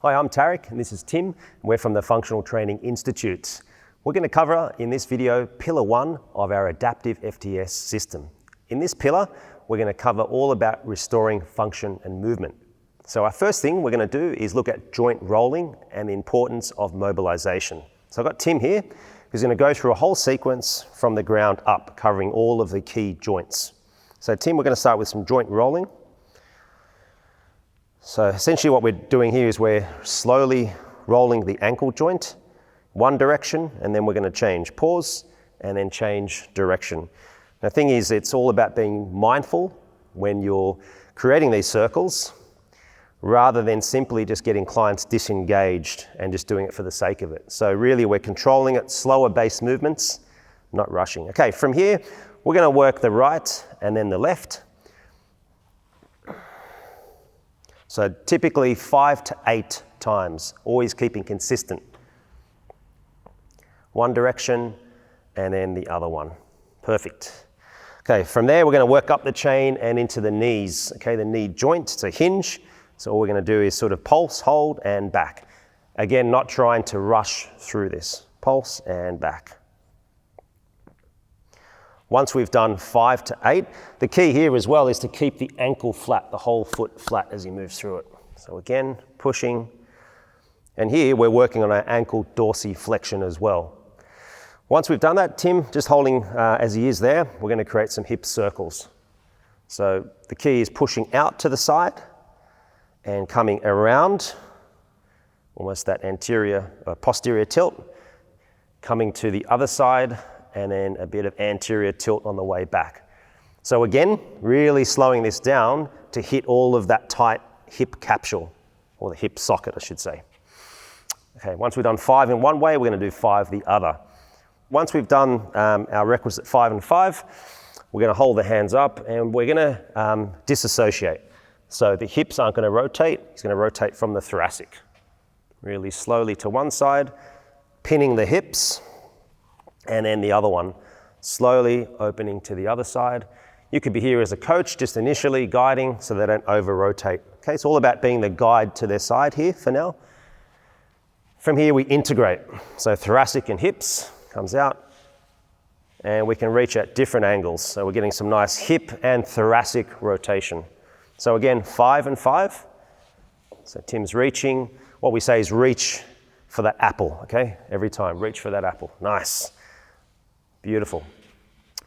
Hi, I'm Tarek and this is Tim, and we're from the Functional Training Institute. We're going to cover in this video pillar 1 of our adaptive FTS system. In this pillar, we're going to cover all about restoring function and movement. So our first thing we're going to do is look at joint rolling and the importance of mobilization. So I've got Tim here who's going to go through a whole sequence from the ground up, covering all of the key joints. So Tim, we're going to start with some joint rolling. So essentially what we're doing here is we're slowly rolling the ankle joint one direction, and then we're going to change. Pause, and then change direction. The thing is, it's all about being mindful when you're creating these circles, rather than simply just getting clients disengaged and just doing it for the sake of it. So really we're controlling it, slower base movements, not rushing. Okay, from here, we're going to work the right and then the left. So typically 5 to 8 times, always keeping consistent. One direction and then the other one. Perfect. Okay, from there we're going to work up the chain and into the knees. Okay, the knee joint, it's a hinge. So all we're going to do is sort of pulse, hold and back. Again, not trying to rush through this. Pulse and back. Once we've done 5 to 8, the key here as well is to keep the ankle flat, the whole foot flat as you move through it. So again, pushing. And here we're working on our ankle dorsiflexion as well. Once we've done that, Tim, just holding as he is there, we're going to create some hip circles. So the key is pushing out to the side and coming around, almost that posterior tilt, coming to the other side, and then a bit of anterior tilt on the way back. So again, really slowing this down to hit all of that tight hip capsule, or the hip socket, I should say. Okay, once we've done 5 in one way, we're going to do 5 the other. Once we've done our requisite 5 and 5, we're going to hold the hands up and we're going to disassociate. So the hips aren't going to rotate, it's going to rotate from the thoracic. Really slowly to one side, pinning the hips, and then the other one, slowly opening to the other side. You could be here as a coach, just initially guiding so they don't over-rotate. Okay, it's all about being the guide to their side here for now. From here we integrate. So thoracic and hips comes out, and we can reach at different angles. So we're getting some nice hip and thoracic rotation. So again, 5 and 5. So Tim's reaching. What we say is reach for that apple, okay? Every time, reach for that apple. Nice. Beautiful.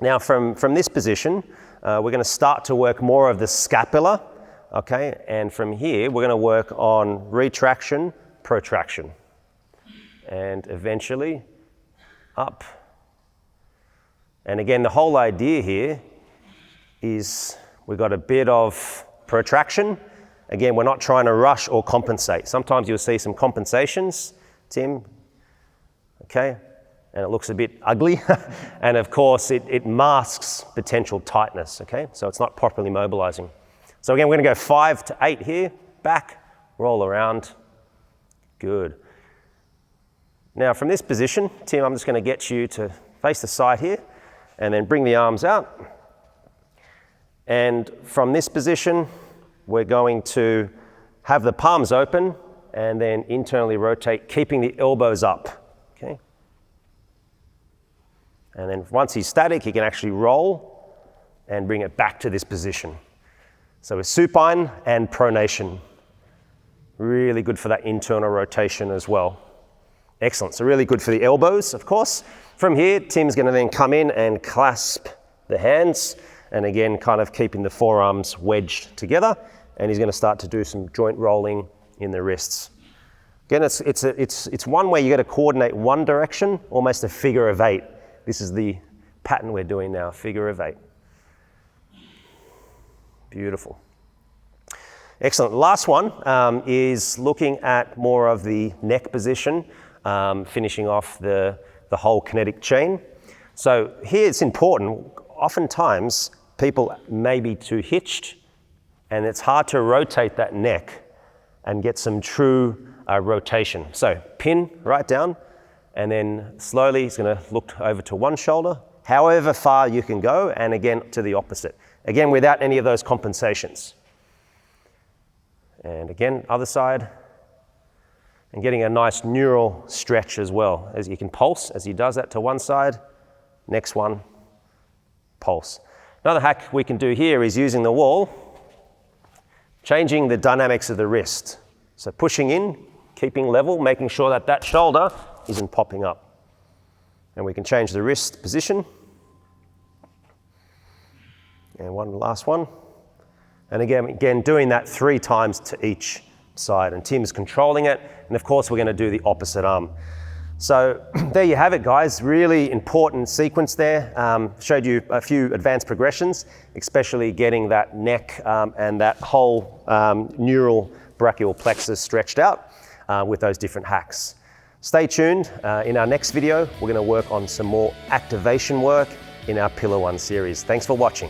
Now from this position, we're going to start to work more of the scapula, okay? And from here, we're going to work on retraction, protraction, and eventually up. And again, the whole idea here is we've got a bit of protraction. Again, we're not trying to rush or compensate. Sometimes you'll see some compensations, Tim, okay? And it looks a bit ugly. And of course, it masks potential tightness, okay? So it's not properly mobilizing. So again, we're going to go 5 to 8 here, back, roll around. Good. Now from this position, Tim, I'm just going to get you to face the side here and then bring the arms out. And from this position, we're going to have the palms open and then internally rotate, keeping the elbows up, okay? And then once he's static, he can actually roll and bring it back to this position. So it's supine and pronation. Really good for that internal rotation as well. Excellent, so really good for the elbows, of course. From here, Tim's going to then come in and clasp the hands, and again, kind of keeping the forearms wedged together, and he's going to start to do some joint rolling in the wrists. Again, it's one way you got to coordinate one direction, almost a figure of 8. This is the pattern we're doing now, figure of 8. Beautiful. Excellent. Last one is looking at more of the neck position, finishing off the whole kinetic chain. So here it's important. Oftentimes people may be too hitched and it's hard to rotate that neck and get some true rotation. So pin right down, and then slowly he's going to look over to one shoulder, however far you can go, and again to the opposite. Again, without any of those compensations. And again, other side. and getting a nice neural stretch as well. As you can pulse as he does that to one side, next one, pulse. Another hack we can do here is using the wall, changing the dynamics of the wrist. So pushing in, keeping level, making sure that that shoulder isn't popping up. And we can change the wrist position. And one last one. And again, doing that 3 times to each side. And Tim's controlling it. And of course, we're going to do the opposite arm. So there you have it, guys. Really important sequence there. Showed you a few advanced progressions, especially getting that neck and that whole neural brachial plexus stretched out with those different hacks. Stay tuned. In our next video, we're going to work on some more activation work in our Pillar 1 series. Thanks for watching.